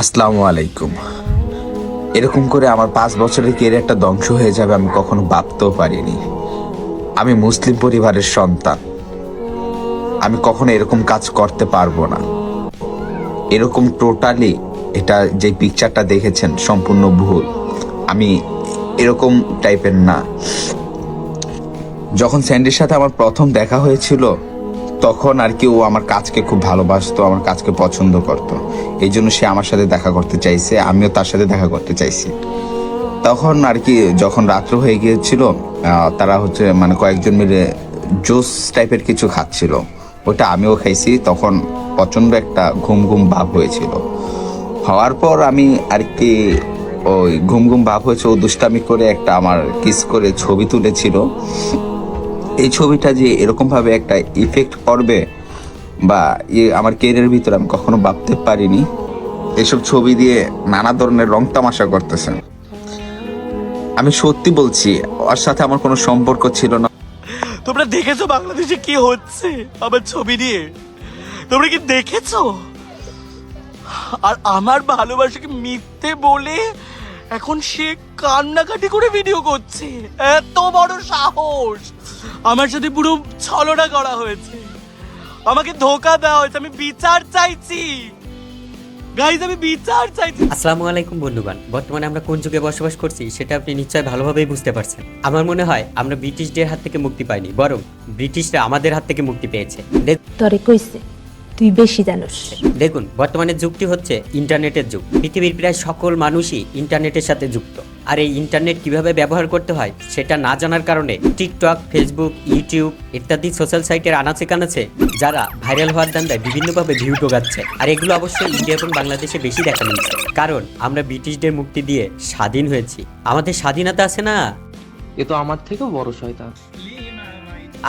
আসসালামু আলাইকুম। এরকম করে আমার 5 বছরের ক্যারিয়ারটা ধ্বংস হয়ে যাবে আমি কখনো ভাবতেও পারিনি। আমি মুসলিম পরিবারের সন্তান, আমি কখনো এরকম কাজ করতে পারবো না। এরকম টোটালি এটা যে পিকচারটা দেখেছেন সম্পূর্ণ ভুল। আমি এরকম টাইপের না। যখন স্যান্ডির সাথে আমার প্রথম দেখা হয়েছিল তখন আর কি ও আমার কাজকে খুব ভালোবাসতো, আমার কাজকে পছন্দ করত। এই জন্য সে আমার সাথে দেখা করতে চাইছে, আমিও তার সাথে দেখা করতে চাইছি। তখন আর কি যখন রাত্র হয়ে গিয়েছিল, তারা মানে কয়েকজন মিলে জুস টাইপের কিছু খাচ্ছিল, ওটা আমিও খাইছি। তখন প্রচণ্ড একটা ঘুম ঘুম ভাব হয়েছিল। হওয়ার পর আমি আর কি ওই ঘুম ঘুম ভাব হয়েছে, ও দুষ্টামি করে একটা আমার কিস করে ছবি তুলেছিল। এই ছবিটা যে এরকম ভাবে একটা ইফেক্ট করবে বা আমার ক্যারিয়ারের ভিতরে আমি কখনো ভাবতে পারিনি। এসব ছবি দিয়ে নানা ধরনের রং তামাশা করতেছে। আমি সত্যি বলছি, ওর সাথে আমার কোনো সম্পর্ক ছিল না। তোমরা দেখেছো বাংলাদেশে কি হচ্ছে আমার ছবি নিয়ে? তোমরা কি দেখেছো? আর আমার ভালোবাসাকে মিথ্যে বলে এখন সে কান্নাকাটি করে ভিডিও করছে। এত বড় সাহস! আমার সাথে পুরো ছলনা করা হয়েছে, আমাকে ধোকা দেওয়া হয়েছে। আমি বিচার চাইছি গাইজ, আমি বিচার চাইছি। আসসালামু আলাইকুম বন্ধুগণ, বর্তমানে আমরা কোন যুগে বসবাস করছি সেটা আপনি নিশ্চয় ভালোভাবেই বুঝতে পারছেন। আমার মনে হয় আমরা ব্রিটিশদের হাত থেকে মুক্তি পাইনি, বরং ব্রিটিশরা আমাদের হাত থেকে মুক্তি পেয়েছে। তরে কইছে তুই বেশি জানোস। দেখুন, বর্তমানে যুগটি হচ্ছে ইন্টারনেটের যুগ। পৃথিবীর প্রায় সকল মানুষই ইন্টারনেটের সাথে যুক্ত। আর এই ইন্টারনেট কিভাবে ব্যবহার করতে হয় সেটা না জানার কারণে টিকটক, ফেসবুক, ইউটিউব ইত্যাদি সোশ্যাল সাইটের আনাচে কানাচে যারা ভাইরাল হওয়ার ধান্দায় বিভিন্নভাবে ভিউ টোকাচ্ছে। আর এগুলো অবশ্যই ইন্ডিয়া এবং বাংলাদেশে বেশি দেখা মিলছে, কারণ আমরা ব্রিটিশদের মুক্তি দিয়ে স্বাধীন হয়েছি। আমাদের স্বাধীনতা আছে না? এ তো আমার থেকেও বড় শয়তান।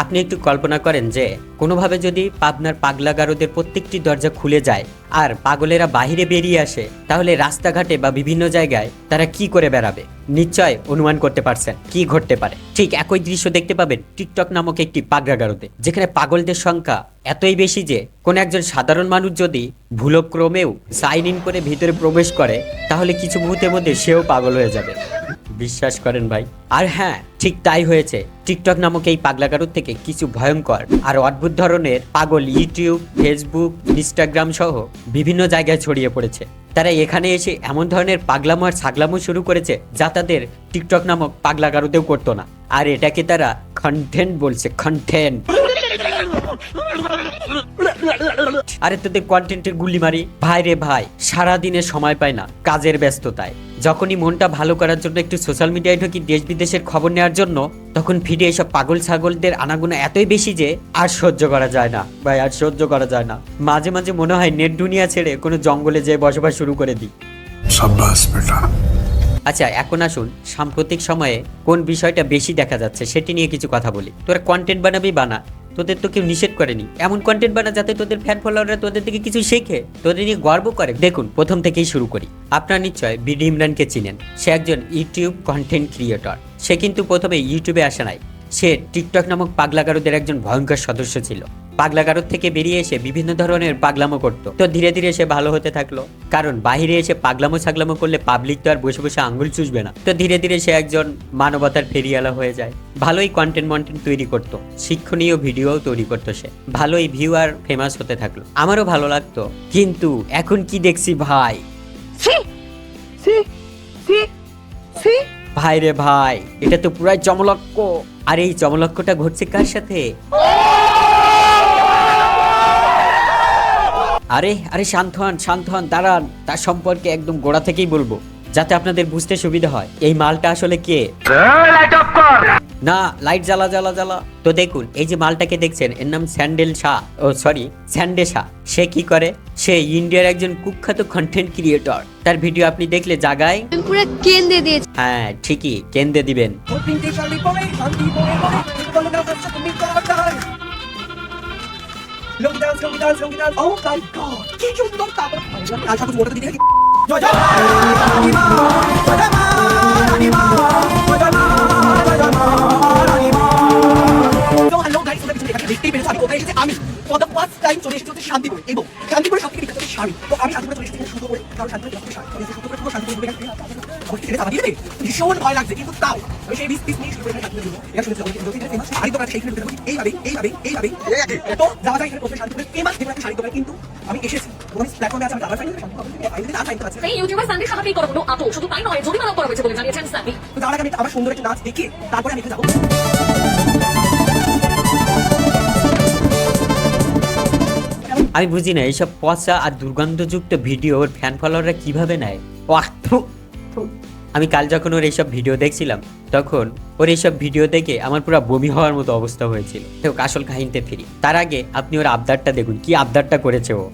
আপনি একটু কল্পনা করেন যে কোনোভাবে যদি পাবনার পাগলাগারদের প্রত্যেকটি দরজা খুলে যায় আর পাগলেরা বাহিরে বেরিয়ে আসে, তাহলে রাস্তাঘাটে বা বিভিন্ন জায়গায় তারা কি করে বেড়াবে? নিশ্চয় অনুমান করতে পারছেন কি ঘটতে পারে। ঠিক একই দৃশ্য দেখতে পাবেন টিকটক নামক একটি পাগলাগারদে, যেখানে পাগলদের সংখ্যা এতই বেশি যে কোনো একজন সাধারণ মানুষ যদি ভুলক্রমেও সাইন ইন করে ভিতরে প্রবেশ করে, তাহলে কিছু মুহূর্তের মধ্যে সেও পাগল হয়ে যাবে। বিশ্বাস করেন ভাই। আর হ্যাঁ, ঠিক তাই হয়েছে। টিকটক নামক এই পাগলাগারদ থেকে কিছু ভয়ঙ্কর আর অদ্ভুত ধরনের পাগল ইউটিউব, ফেসবুক, ইনস্টাগ্রাম সহ বিভিন্ন জায়গায় ছড়িয়ে পড়েছে। তারা এখানে এসে এমন ধরনের পাগলামো আর ছাগলামো শুরু করেছে যা তাদের টিকটক নামক পাগলাগারদেও করতো না। আর এটাকে তারা কন্টেন্ট বলছে, কন্টেন্ট। আরে তোদের কন্টেন্টের গুলি মারি ভাই রে ভাই, সারাদিনের সময় পায় না কাজের ব্যস্ততায়। যখনই মনটা ভালো করার জন্য একটু সোশ্যাল মিডিয়ায় ঢুকি দেশ বিদেশের খবর নেওয়ার জন্য, তখন ফিরে এসব পাগল ছাগলদের আনাগোনা এতই বেশি যে আর সহ্য করা যায় না ভাই, আর সহ্য করা যায় না। মাঝে মাঝে মনে হয় নেট দুনিয়া ছেড়ে কোনো জঙ্গলে যেয়ে বসবাস শুরু করে দিই। আচ্ছা, এখন আসুন সাম্প্রতিক সময়ে কোন বিষয়টা বেশি দেখা যাচ্ছে সেটি নিয়ে কিছু কথা বলি। তোরা কন্টেন্ট বানাবি বানা, তোদের তো কেউ নিষেধ করেনি। এমন কন্টেন্ট বানা যাতে তোদের ফ্যান ফলোয়াররা তোদের থেকে কিছু শেখে, তোদের নিয়ে গর্ব করে। দেখুন, প্রথম থেকেই শুরু করি। আপনারা নিশ্চয় বিডি ইমরানকে চিনেন। সে একজন ইউটিউব কন্টেন্ট ক্রিয়েটর। সে কিন্তু প্রথমে ইউটিউবে আসে নাই, সে টিকটক নামক পাগলাগারদের একজন ভয়ঙ্কর সদস্য ছিল। পাগলাগারদ থেকে বেরিয়ে এসে বিভিন্ন ধরনের পাগলামো করতো। তো ধীরে ধীরে সে ভালো হতে থাকলো, কারণ বাহিরে এসে পাগলামো ছাগলামো করলে পাবলিক তো আর বসে বসে আঙ্গুল চুষবে না। তো ধীরে ধীরে সে একজন মানবতার ফেরিওয়ালা হয়ে যায়। ভালোই কন্টেন্ট তৈরি করতো, শিক্ষণীয় ভিডিও তৈরি করতো। সে ভালোই ভিউ আর ফেমাস হতে থাকলো। আমারও ভালো লাগতো। কিন্তু এখন কি দেখছি ভাই, ভাই রে ভাই, এটা তো পুরাই চমলক্ষ। আর এই চমলক্ষটা ঘটছে কার সাথে? আরে আরে শান্ত হন, দাঁড়ান। তার সম্পর্কে একদম গোড়া থেকেই বলবো, যাতে আপনাদের বুঝতে সুবিধা হয়। এই মালটা আসলে কে? না, লাইট জ্বালা। তো দেখুন, এই যে মালটাকে দেখছেন, এর নাম স্যান্ডে শাহ। সে কি করে? সে ইন্ডিয়ার একজন কুখ্যাত কন্টেন্ট ক্রিয়েটর। তার ভিডিও আপনি দেখলে জাগায় পুরো কেন্দ্রে দিয়েছে। হ্যাঁ, ঠিকই কেন্দ্রে দিবেন। Oh my god! কি সুন্দর তাবড়া! আজ আমি ওটা দিয়ে আমি for the first time চলে এসেছি শান্তিপুর, এবং শান্তিপুরের সবথেকে বিখ্যাত শাড়ি। তো আমি শান্তিপুরে চলে এসেছি শুরু করে কারো শান্তি করে পুরো শান্তি করে গেছে আমাকে ছেড়ে যাবা দিলে ভীষণ ভয় লাগছে কিন্তু তাও আমি সেই 20 নিয়ে শুরু করে শান্তি দেবো এটা শুনেছি আমাকে কিন্তু ফেমাস শাড়ি দোকান সেইখানে ঢুকে পড়ি এইভাবে তো যাওয়া যায় এখানে প্রথমে শান্তি করে ফেমাস যেটা শাড়ি দোকান কিন্তু আমি এসেছি কোন প্ল্যাটফর্মে আছে আমি আবার ফাইনালি শান্তি পাবো আমি না চাইতে পারছি এই ইউটিউবার সানডে সাহায্যই করো কোনো আতো শুধু তাই নয় জরিমানা করা হয়েছে বলে জানিয়েছেন সানি তো যাওয়ার আগে আমি আবার সুন্দর একটা নাচ দেখে তারপরে আমি এখানে যাবো আমি বুঝি না এইসব পচা আর দুর্গন্ধযুক্ত ভিডিও ওর ফ্যান ফলোয়াররা কিভাবে নেয়। ওয়াহ, থু, থু। আমি কাল যখন ওর এইসব ভিডিও দেখছিলাম তখন ওর এইসব ভিডিও দেখে আমার পুরো বমি হওয়ার মতো অবস্থা হয়েছিল। তো আসল কাহিনীতে ফিরি, তার আগে আপনি ওর আবদারটা দেখুন, কি আবদারটা করেছে ও।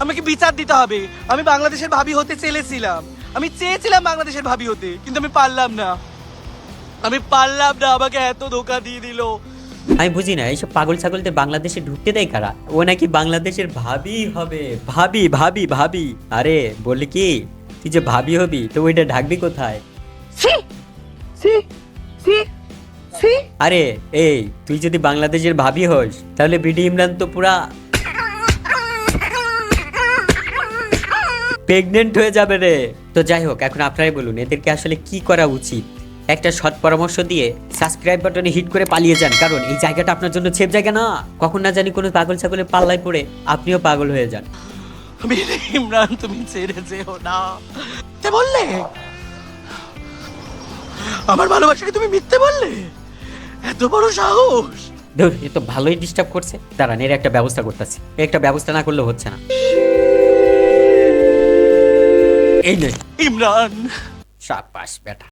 আমাকে বিচার দিতে হবে। আমি বাংলাদেশের ভাবি হতে চেয়েছিলাম, আমি চেয়েছিলাম বাংলাদেশের ভাবি হতে, কিন্তু আমি পারলাম না। আমাকে এত ধোকা দিয়ে দিল। আমি বুঝি না এইসব পাগল ছাগলদের বাংলাদেশে ঢুকতে দেয় কারা? ও নাকি বাংলাদেশের ভাবি হবে। ভাবি ভাবি ভাবি, আরে বলি কি তুই যে ভাবি হবি তো ওইটা ঢাকবি কোথায়? আরে এই তুই যদি বাংলাদেশের ভাবি হোস তাহলে বিডি ইমরান তো পুরা প্রেগনেন্ট হয়ে যাবে রে। তো যাই হোক, এখন আপনারাই বলুন এদেরকে আসলে কি করা উচিত। একটা সৎ পরামর্শ দিয়ে সাবস্ক্রাইব বাটনে হিট করে পালিয়ে যান, কারণ এই জায়গাটা আপনার জন্য সেফ জায়গা না। কখন না জানি কোনো পাগল ছাগলের পাল্লায় পড়ে আপনিও পাগল হয়ে যান। বিডি ইমরান তুমি ছেড়ে যেও না। তে বললে আমার ভালোবাসাকে তুমি মিথ্যে বললে? এত বড় সাহস! ধুর, এ তো ভালোই ডিস্টার্ব করছে। দাঁড়ান, এর একটা ব্যবস্থা করতেছি। একটা ব্যবস্থা না করলে হচ্ছে না। এই নয় ইমরান, সাবাস বেটা।